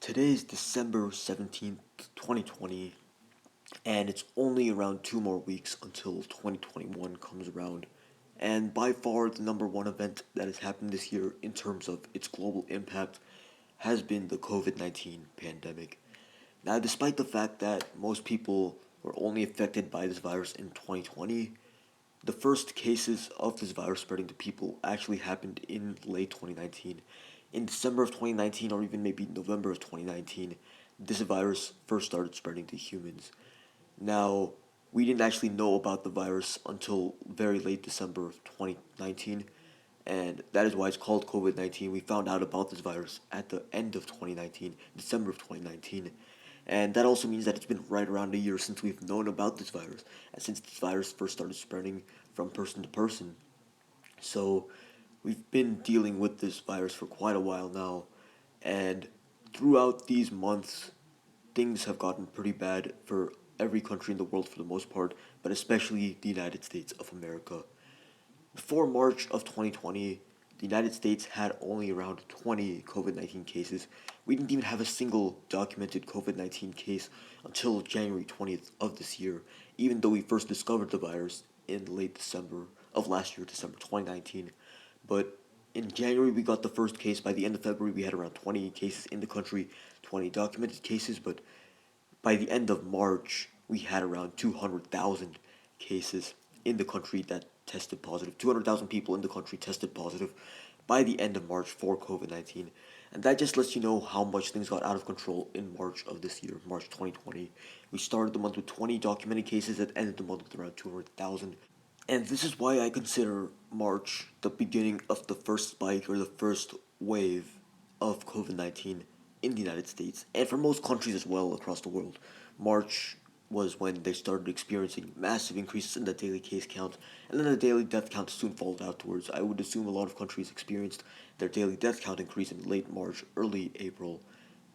Today is December 17th, 2020, and it's only around 2 more weeks until 2021 comes around. And by far, the number one event that has happened this year in terms of its global impact has been the COVID 19 pandemic. Now, despite the fact that most people were only affected by this virus in 2020, the first cases of this virus spreading to people actually happened in late 2019. In December of 2019, or even maybe November of 2019, this virus first started spreading to humans. Now, we didn't actually know about the virus until very late December of 2019, and that is why it's called COVID 19. We found out about this virus at the end of 2019, December of 2019. And that also means that it's been right around a year since we've known about this virus, and since this virus first started spreading from person to person. So, we've been dealing with this virus for quite a while now, and throughout these months, things have gotten pretty bad for every country in the world for the most part, but especially the United States of America. Before March of 2020, the United States had only around 20 COVID 19 cases. We didn't even have a single documented COVID 19 case until January 20th of this year, even though we first discovered the virus in late December of last year, December 2019. But in January, we got the first case. By the end of February, we had around 20 cases in the country, 20 documented cases. But by the end of March, we had around 200,000 cases in the country that tested positive. 200,000 people in the country tested positive by the end of March for COVID 19. And that just lets you know how much things got out of control in March of this year, March 2020. We started the month with 20 documented cases and ended the month with around 200,000. And this is why I consider March the beginning of the first spike or the first wave of COVID 19 in the United States and for most countries as well across the world. March was when they started experiencing massive increases in the daily case count, and then the daily death count soon followed afterwards. I would assume a lot of countries experienced their daily death count increase in late March, early April,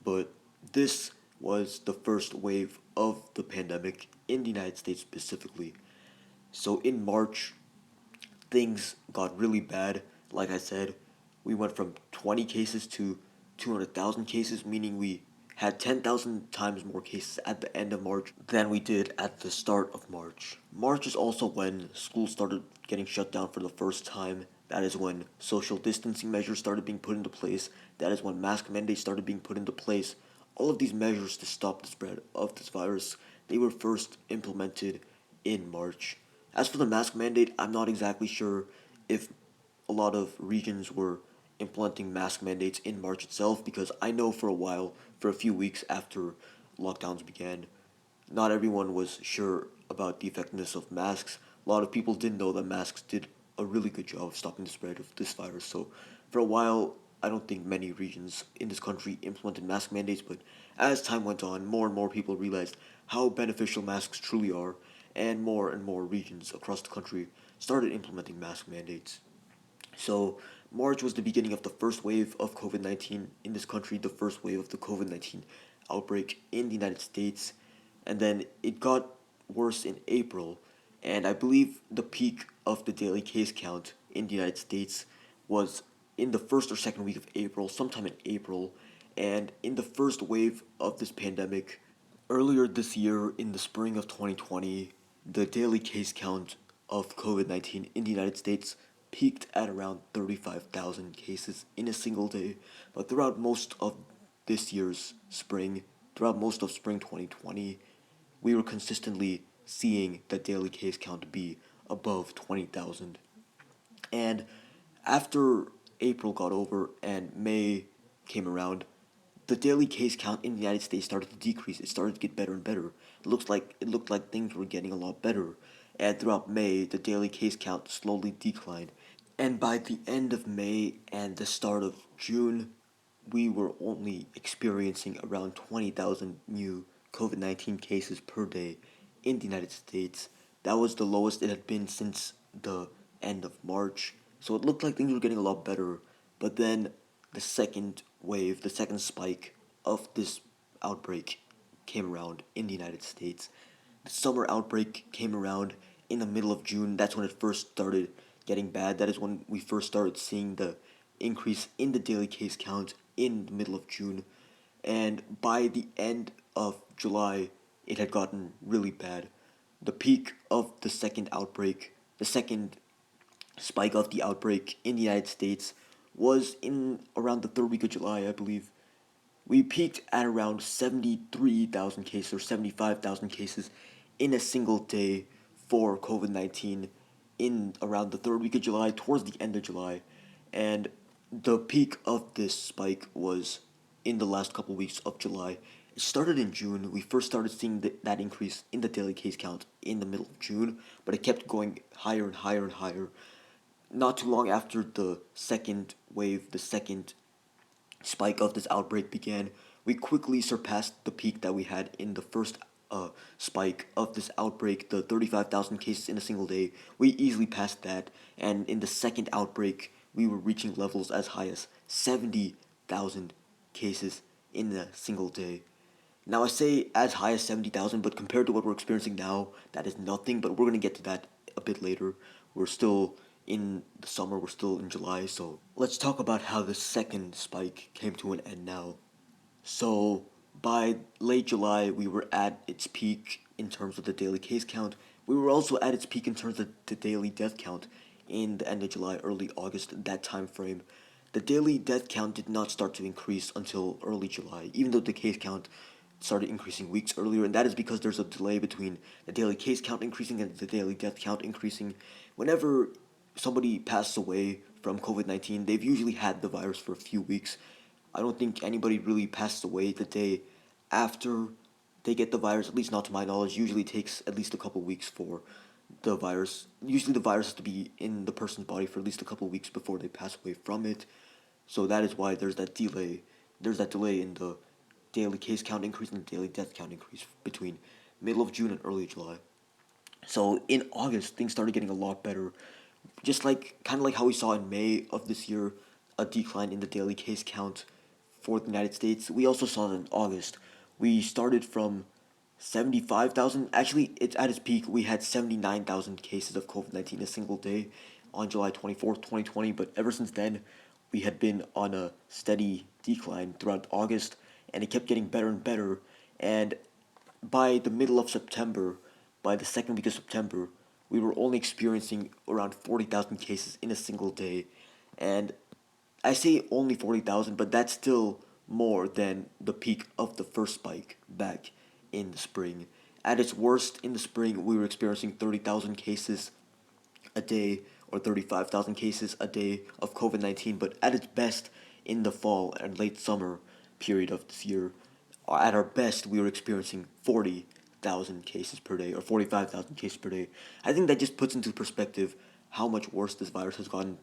but this was the first wave of the pandemic in the United States specifically. So in March, things got really bad. Like I said, we went from 20 cases to 200,000 cases, meaning we had 10,000 times more cases at the end of March than we did at the start of March. March is also when schools started getting shut down for the first time. That is when social distancing measures started being put into place. That is when mask mandates started being put into place. All of these measures to stop the spread of this virus, they were first implemented in March. As for the mask mandate, I'm not exactly sure if a lot of regions were implementing mask mandates in March itself because I know for a while, for a few weeks after lockdowns began, not everyone was sure about the effectiveness of masks. A lot of people didn't know that masks did a really good job of stopping the spread of this virus. So, for a while, I don't think many regions in this country implemented mask mandates, but as time went on, more and more people realized how beneficial masks truly are, and more regions across the country started implementing mask mandates. So, March was the beginning of the first wave of COVID 19 in this country, the first wave of the COVID 19 outbreak in the United States. And then it got worse in April. And I believe the peak of the daily case count in the United States was in the first or second week of April, sometime in April. And in the first wave of this pandemic, earlier this year in the spring of 2020, the daily case count of COVID 19 in the United States peaked at around 35,000 cases in a single day. But throughout most of this year's spring, throughout most of spring 2020, we were consistently seeing the daily case count be above 20,000. And after April got over and May came around, the daily case count in the United States started to decrease. It started to get better and better. It looked like things were getting a lot better. And throughout May, the daily case count slowly declined. And by the end of May and the start of June, we were only experiencing around 20,000 new COVID 19 cases per day in the United States. That was the lowest it had been since the end of March. So it looked like things were getting a lot better. But then the second wave, the second spike of this outbreak came around in the United States. The summer outbreak came around in the middle of June. That's when it first started getting bad. That is when we first started seeing the increase in the daily case count in the middle of June. And by the end of July, it had gotten really bad. The peak of the second outbreak, the second spike of the outbreak in the United States was in around the third week of July, I believe. We peaked at around 73,000 cases or 75,000 cases in a single day for COVID 19 in around the third week of July, towards the end of July. And the peak of this spike was in the last couple weeks of July. It started in June. We first started seeing that increase in the daily case count in the middle of June, but it kept going higher and higher and higher. Not too long after the second wave, the second spike of this outbreak began, we quickly surpassed the peak that we had in the first spike of this outbreak, the 35,000 cases in a single day. We easily passed that, and in the second outbreak, we were reaching levels as high as 70,000 cases in a single day. Now, I say as high as 70,000, but compared to what we're experiencing now, that is nothing, but we're going to get to that a bit later. We're still in the summer, we're still in July, so let's talk about how the second spike came to an end now. So, by late July, we were at its peak in terms of the daily case count. We were also at its peak in terms of the daily death count in the end of July, early August, that time frame. The daily death count did not start to increase until early July, even though the case count started increasing weeks earlier, and that is because there's a delay between the daily case count increasing and the daily death count increasing. Whenever somebody passes away from COVID 19, they've usually had the virus for a few weeks. I don't think anybody really passes away the day after they get the virus, at least not to my knowledge. Usually takes at least a couple weeks for the virus. Usually the virus has to be in the person's body for at least a couple weeks before they pass away from it. So that is why there's that delay. There's that delay in the daily case count increase and the daily death count increase between middle of June and early July. So in August, things started getting a lot better. Just like kind of like how we saw in May of this year, a decline in the daily case count for the United States. We also saw in August. We started from 75,000. Actually, it's at its peak. We had 79,000 cases of COVID 19 a single day on July 24th, 2020. But ever since then, we had been on a steady decline throughout August, and it kept getting better and better. And by the middle of September, by the second week of September, we were only experiencing around 40,000 cases in a single day. And I say only 40,000, but that's still more than the peak of the first spike back in the spring. At its worst in the spring, we were experiencing 30,000 cases a day or 35,000 cases a day of COVID 19, but at its best in the fall and late summer period of this year, at our best, we were experiencing 40,000 cases per day or 45,000 cases per day. I think that just puts into perspective how much worse this virus has gotten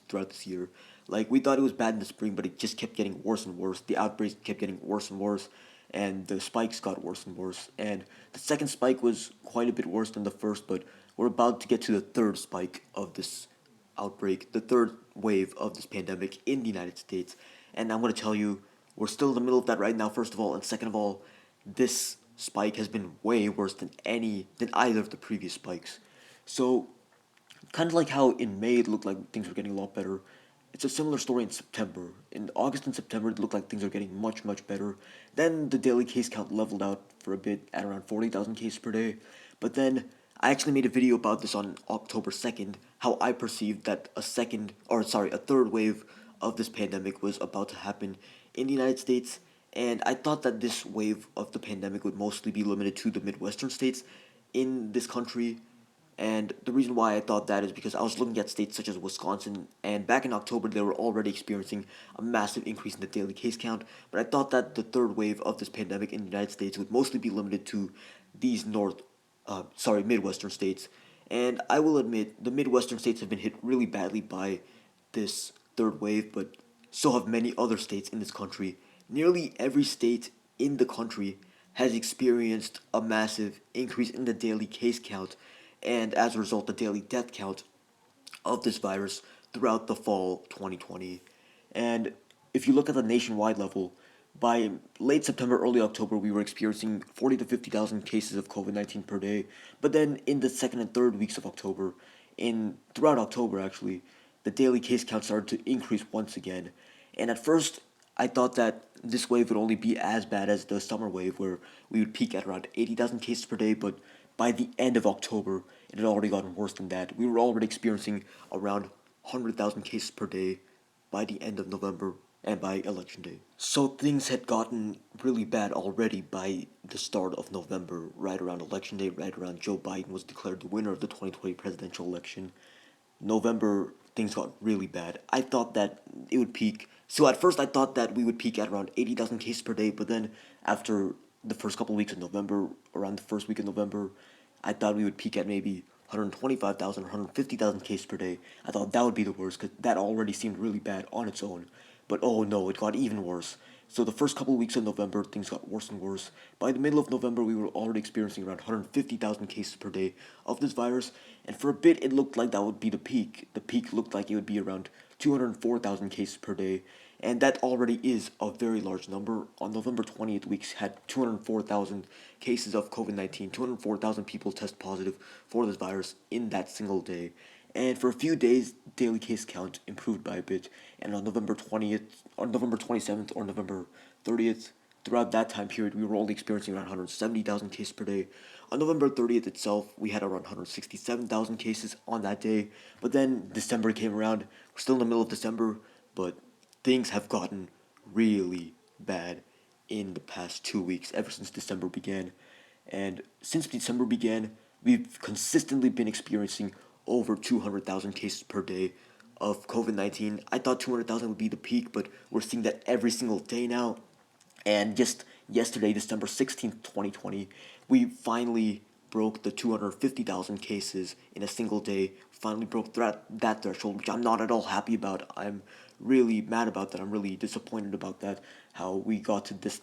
throughout this year. Like, we thought it was bad in the spring, but it just kept getting worse and worse. The outbreaks kept getting worse and worse, and the spikes got worse and worse. And the second spike was quite a bit worse than the first, but we're about to get to the third spike of this outbreak, the third wave of this pandemic in the United States. And I'm going to tell you, we're still in the middle of that right now, first of all, and second of all, this spike has been way worse than either of the previous spikes. So, kind of like how in May it looked like things were getting a lot better. It's a similar story in September. In August and September, it looked like things are getting much, much better. Then the daily case count leveled out for a bit at around 40,000 cases per day. But then I actually made a video about this on October 2nd, how I perceived that a third wave of this pandemic was about to happen in the United States. And I thought that this wave of the pandemic would mostly be limited to the Midwestern states in this country, and the reason why I thought that is because I was looking at states such as Wisconsin, and back in October they were already experiencing a massive increase in the daily case count. But I thought that the third wave of this pandemic in the United States would mostly be limited to these Midwestern states. And I will admit, the Midwestern states have been hit really badly by this third wave, but so have many other states in this country. Nearly every state in the country has experienced a massive increase in the daily case count, and as a result, the daily death count of this virus throughout the fall 2020. And if you look at the nationwide level, by late September, early October, we were experiencing 40 to 50,000 cases of COVID 19 per day. But then in the second and third weeks of October, throughout October actually, the daily case count started to increase once again. And at first, I thought that this wave would only be as bad as the summer wave, where we would peak at around 80,000 cases per day, but by the end of October, it had already gotten worse than that. We were already experiencing around 100,000 cases per day by the end of November and by election day. So things had gotten really bad already by the start of November, right around election day, right around Joe Biden was declared the winner of the 2020 presidential election. November, things got really bad. I thought that it would peak. So at first, I thought that we would peak at around 80,000 cases per day, but then after the first couple of weeks of November, around the first week of November, I thought we would peak at maybe 125,000 or 150,000 cases per day. I thought that would be the worst because that already seemed really bad on its own. But oh no, it got even worse. So the first couple of weeks of November, things got worse and worse. By the middle of November, we were already experiencing around 150,000 cases per day of this virus, and for a bit, it looked like that would be the peak. The peak looked like it would be around 204,000 cases per day, and that already is a very large number. On November 20th, we had 204,000 cases of COVID 19, 204,000 people test positive for this virus in that single day. And for a few days, daily case count improved by a bit. And on November 20th, or November 27th, or November 30th, throughout that time period, we were only experiencing around 170,000 cases per day. On November 30th itself, we had around 167,000 cases on that day. But then December came around. We're still in the middle of December, but things have gotten really bad in the past 2 weeks, ever since December began. And since December began, we've consistently been experiencing over 200,000 cases per day of COVID 19. I thought 200,000 would be the peak, but we're seeing that every single day now. And just yesterday, December 16th, 2020, we finally broke the 250,000 cases in a single day. Finally broke that threshold, which I'm not at all happy about. I'm really mad about that. I'm really disappointed about that. How we got to this,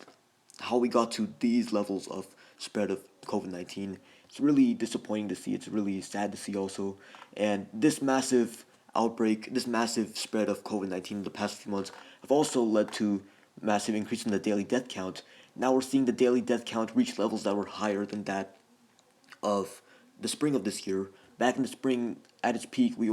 how we got to these levels of spread of COVID 19. It's really disappointing to see. It's really sad to see also. And this massive outbreak, this massive spread of COVID 19 in the past few months have also led to massive increase in the daily death count. Now we're seeing the daily death count reach levels that were higher than that of the spring of this year. Back in the spring, at its peak, we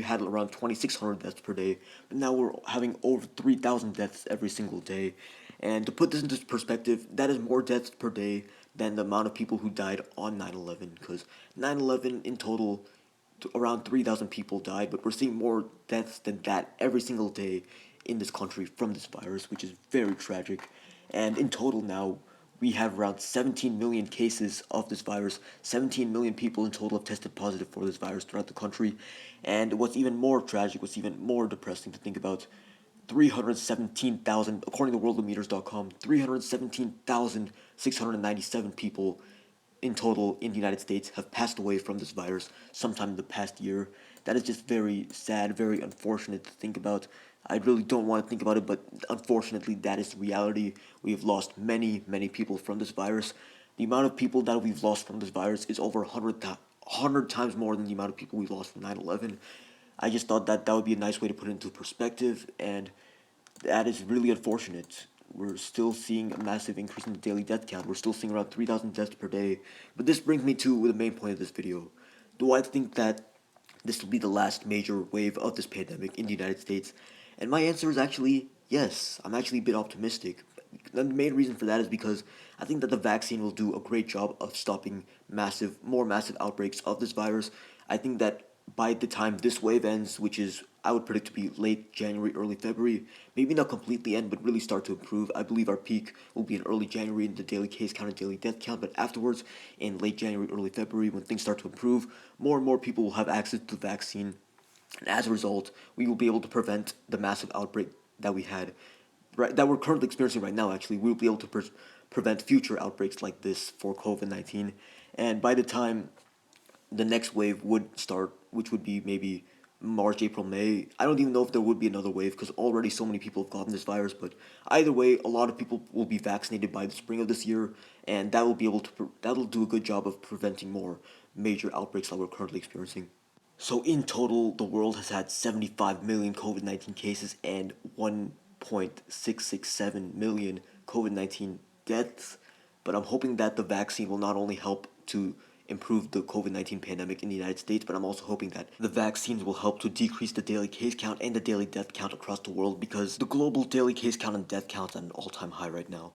had around 2,600 deaths per day, but now we're having over 3,000 deaths every single day. And to put this into perspective, that is more deaths per day than the amount of people who died on 9/11. Because 9/11 in total, around 3,000 people died, but we're seeing more deaths than that every single day in this country from this virus, which is very tragic. And in total now, we have around 17 million cases of this virus. 17 million people in total have tested positive for this virus throughout the country. And what's even more tragic, what's even more depressing to think about, 317,000, according to worldometers.com, 317,697 people in total in the United States have passed away from this virus sometime in the past year. That is just very sad, very unfortunate to think about. I really don't want to think about it, but unfortunately, that is reality. We have lost many, many people from this virus. The amount of people that we've lost from this virus is over 100 times more than the amount of people we lost from 9/11. I just thought that that would be a nice way to put it into perspective, and that is really unfortunate. We're still seeing a massive increase in the daily death count. We're still seeing around 3,000 deaths per day. But this brings me to the main point of this video. Do I think that this will be the last major wave of this pandemic in the United States? And my answer is actually yes. I'm actually a bit optimistic. The main reason for that is because I think that the vaccine will do a great job of stopping more massive outbreaks of this virus. I think that by the time this wave ends, which is I would predict to be late January, early February, maybe not completely end, but really start to improve. I believe our peak will be in early January in the daily case count and daily death count, but afterwards, in late January, early February, when things start to improve, more and more people will have access to the vaccine. And as a result, we will be able to prevent the massive outbreak that we had, right, that we're currently experiencing right now. Actually, we will be able to prevent future outbreaks like this for COVID 19. And by the time the next wave would start, which would be maybe March, April, May. I don't even know if there would be another wave because already so many people have gotten this virus. But either way, a lot of people will be vaccinated by the spring of this year, and that will be able to that'll do a good job of preventing more major outbreaks that we're currently experiencing. So in total, the world has had 75 million COVID 19 cases and 1.667 million COVID 19 deaths. But I'm hoping that the vaccine will not only help to improve the COVID-19 pandemic in the United States, but I'm also hoping that the vaccines will help to decrease the daily case count and the daily death count across the world, because the global daily case count and death count is at an all-time high right now.